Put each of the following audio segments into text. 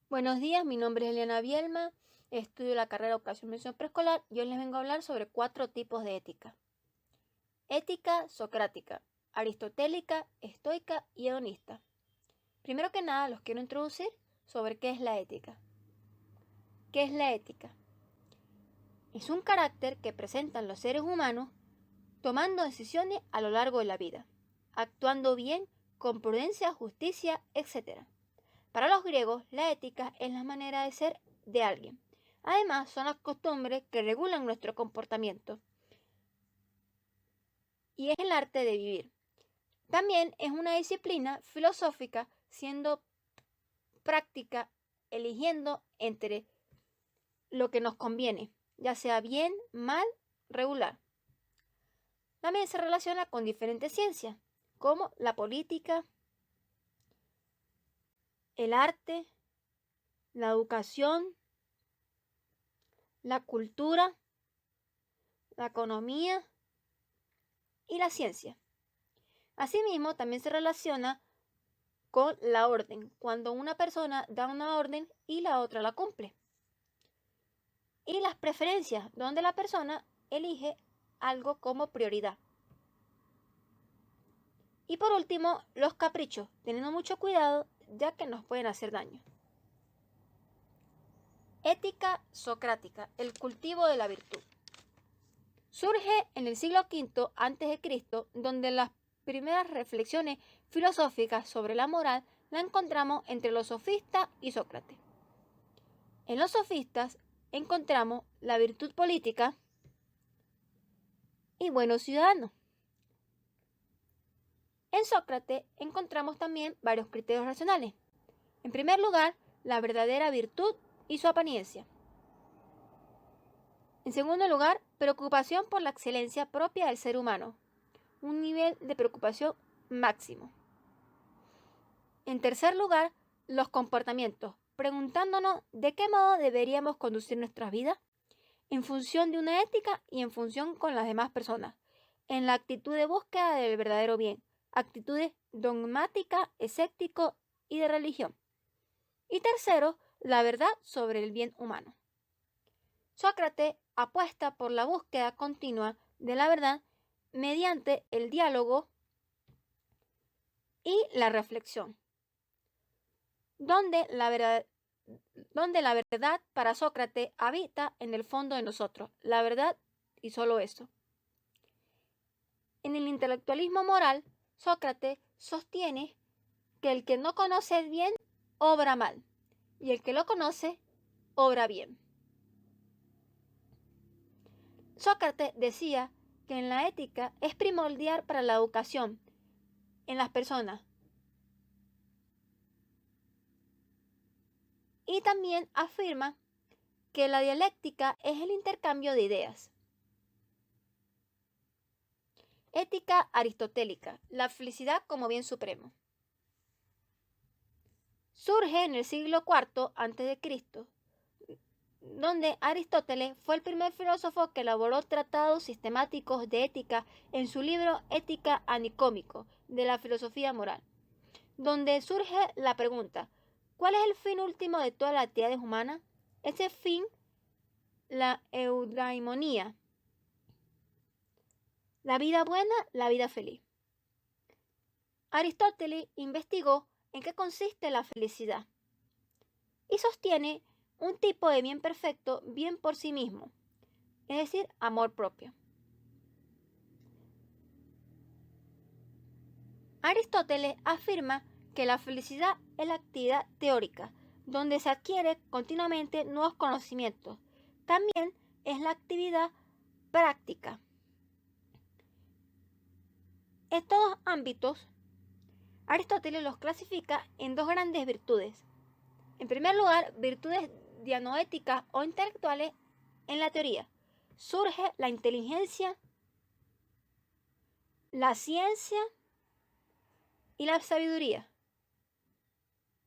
Buenos días, mi nombre es Eliana Bielma, estudio la carrera de Educación Mención Preescolar y hoy les vengo a hablar sobre 4 tipos de ética. Ética socrática, aristotélica, estoica y hedonista. Primero que nada, los quiero introducir sobre qué es la ética. ¿Qué es la ética? Es un carácter que presentan los seres humanos tomando decisiones a lo largo de la vida, actuando bien, con prudencia, justicia, etc. Para los griegos, la ética es la manera de ser de alguien. Además, son las costumbres que regulan nuestro comportamiento y es el arte de vivir. También es una disciplina filosófica, siendo práctica, eligiendo entre lo que nos conviene, ya sea bien, mal, regular. También se relaciona con diferentes ciencias, como la política, el arte, la educación, la cultura, la economía y la ciencia. Asimismo, también se relaciona con la orden, cuando una persona da una orden y la otra la cumple. Y las preferencias, donde la persona elige algo como prioridad. Y por último, los caprichos, teniendo mucho cuidado ya que nos pueden hacer daño. Ética socrática, el cultivo de la virtud. Surge en el siglo V a.C., donde las primeras reflexiones filosóficas sobre la moral la encontramos entre los sofistas y Sócrates. En los sofistas encontramos la virtud política y buenos ciudadanos. En Sócrates encontramos también varios criterios racionales. En primer lugar, la verdadera virtud y su apariencia. En segundo lugar, preocupación por la excelencia propia del ser humano, un nivel de preocupación máximo. En tercer lugar, los comportamientos, preguntándonos de qué modo deberíamos conducir nuestras vidas en función de una ética y en función con las demás personas, en la actitud de búsqueda del verdadero bien, actitudes dogmática, escéptico y de religión. Y tercero, la verdad sobre el bien humano. Sócrates apuesta por la búsqueda continua de la verdad mediante el diálogo y la reflexión, donde la verdad para Sócrates habita en el fondo de nosotros, la verdad y solo eso. En el intelectualismo moral, Sócrates sostiene que el que no conoce el bien obra mal y el que lo conoce obra bien. Sócrates decía que en la ética es primordial para la educación en las personas y también afirma que la dialéctica es el intercambio de ideas. Ética aristotélica, la felicidad como bien supremo. Surge en el siglo IV a.C., donde Aristóteles fue el primer filósofo que elaboró tratados sistemáticos de ética en su libro Ética Anicómico de la filosofía moral, donde surge la pregunta: ¿cuál es el fin último de todas las actividades humanas? Ese fin, la eudaimonía, la vida buena, la vida feliz. Aristóteles investigó en qué consiste la felicidad y sostiene un tipo de bien perfecto, bien por sí mismo, es decir, amor propio. Aristóteles afirma que la felicidad es la actividad teórica, donde se adquiere continuamente nuevos conocimientos. También es la actividad práctica. Estos ámbitos, Aristóteles los clasifica en 2 grandes virtudes. En primer lugar, virtudes dianoéticas o intelectuales en la teoría. Surge la inteligencia, la ciencia y la sabiduría.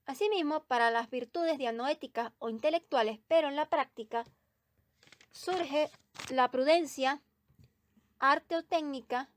Asimismo, para las virtudes dianoéticas o intelectuales, pero en la práctica, surge la prudencia, arte o técnica,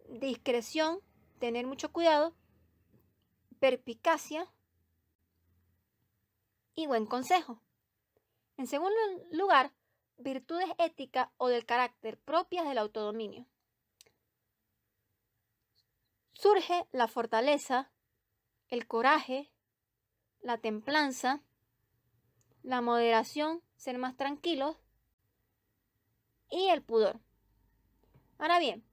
discreción, tener mucho cuidado, perspicacia, y buen consejo. En segundo lugar, virtudes éticas o del carácter propias del autodominio. Surge la fortaleza, el coraje, la templanza, la moderación, ser más tranquilos, y el pudor. Ahora bien,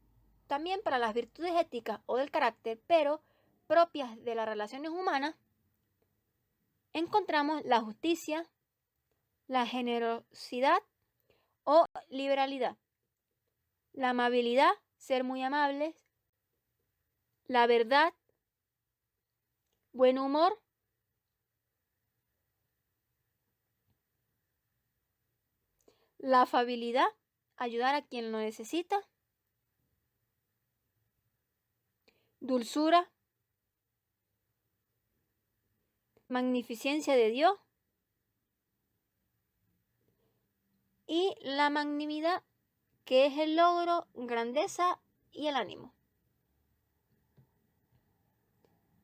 también para las virtudes éticas o del carácter, pero propias de las relaciones humanas, encontramos la justicia, la generosidad o liberalidad, la amabilidad, ser muy amables, la verdad, buen humor, la afabilidad, ayudar a quien lo necesita, dulzura, magnificencia de Dios y la magnanimidad, que es el logro, grandeza y el ánimo.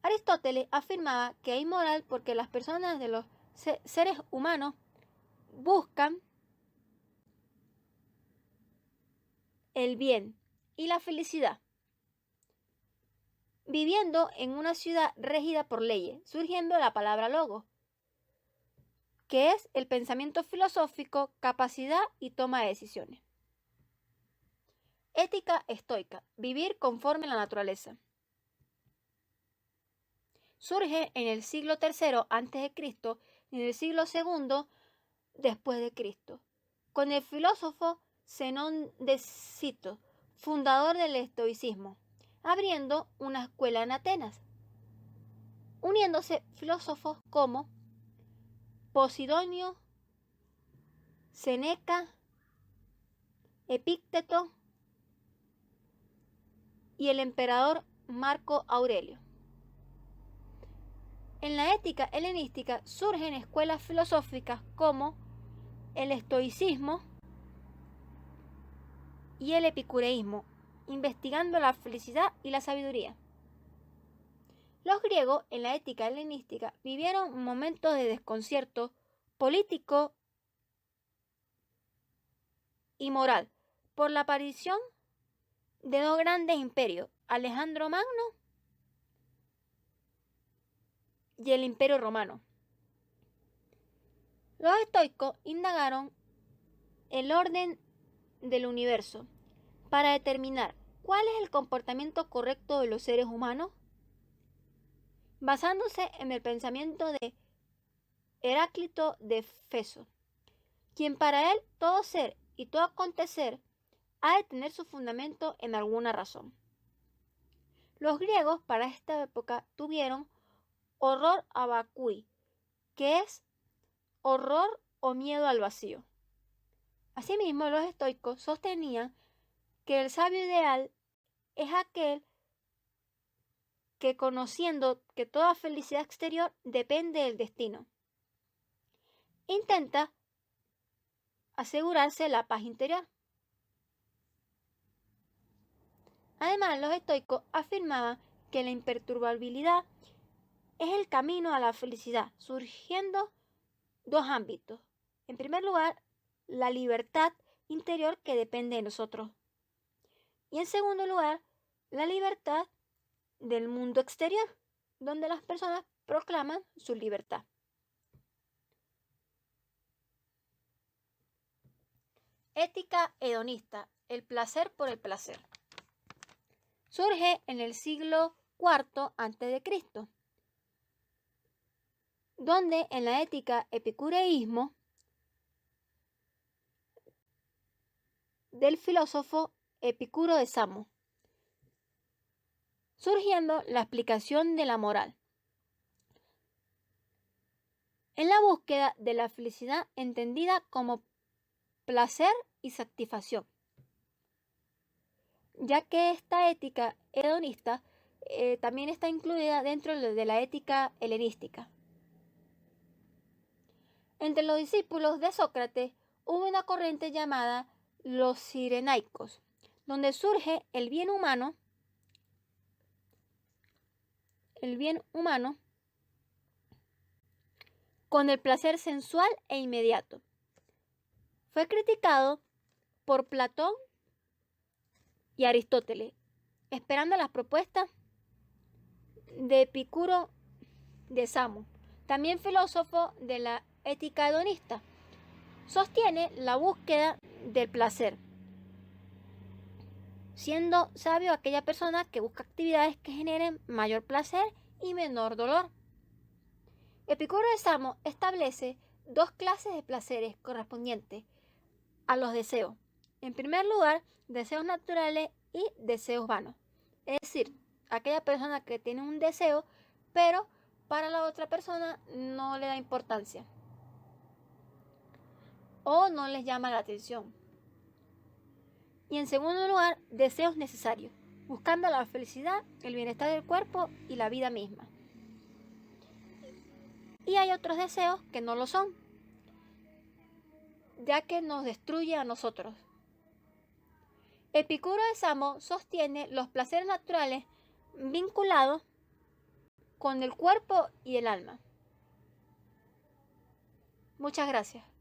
Aristóteles afirmaba que hay moral porque las personas de los seres humanos buscan el bien y la felicidad, viviendo en una ciudad regida por leyes, surgiendo la palabra logos, que es el pensamiento filosófico, capacidad y toma de decisiones. Ética estoica, vivir conforme a la naturaleza. Surge en el siglo III a.C. y en el siglo II después de Cristo, con el filósofo Zenón de Cito, fundador del estoicismo, abriendo una escuela en Atenas, uniéndose filósofos como Posidonio, Seneca, Epicteto y el emperador Marco Aurelio. En la ética helenística surgen escuelas filosóficas como el estoicismo y el epicureísmo, investigando la felicidad y la sabiduría. Los griegos, en la ética helenística, vivieron momentos de desconcierto político y moral por la aparición de dos grandes imperios, Alejandro Magno y el Imperio Romano. Los estoicos indagaron el orden del universo para determinar cuál es el comportamiento correcto de los seres humanos, basándose en el pensamiento de Heráclito de Éfeso, quien para él todo ser y todo acontecer ha de tener su fundamento en alguna razón. Los griegos para esta época tuvieron horror a vacui, que es horror o miedo al vacío. Asimismo, los estoicos sostenían que el sabio ideal es aquel que, conociendo que toda felicidad exterior depende del destino, intenta asegurarse la paz interior. Además, los estoicos afirmaban que la imperturbabilidad es el camino a la felicidad, surgiendo dos ámbitos. En primer lugar, la libertad interior que depende de nosotros. Y en segundo lugar, la libertad del mundo exterior, donde las personas proclaman su libertad. Ética hedonista, el placer por el placer. Surge en el siglo IV a.C., donde en la ética epicureísmo del filósofo Epicuro de Samos, surgiendo la explicación de la moral, en la búsqueda de la felicidad entendida como placer y satisfacción, ya que esta ética hedonista también está incluida dentro de la ética helenística. Entre los discípulos de Sócrates hubo una corriente llamada los cirenaicos, donde surge el bien humano con el placer sensual e inmediato. Fue criticado por Platón y Aristóteles, esperando las propuestas de Epicuro de Samos, también filósofo de la ética hedonista. Sostiene la búsqueda del placer, siendo sabio aquella persona que busca actividades que generen mayor placer y menor dolor. Epicuro de Samos establece dos clases de placeres correspondientes a los deseos. En primer lugar, deseos naturales y deseos vanos. Es decir, aquella persona que tiene un deseo, pero para la otra persona no le da importancia o no les llama la atención. Y en segundo lugar, deseos necesarios, buscando la felicidad, el bienestar del cuerpo y la vida misma. Y hay otros deseos que no lo son, ya que nos destruye a nosotros. Epicuro de Samos sostiene los placeres naturales vinculados con el cuerpo y el alma. Muchas gracias.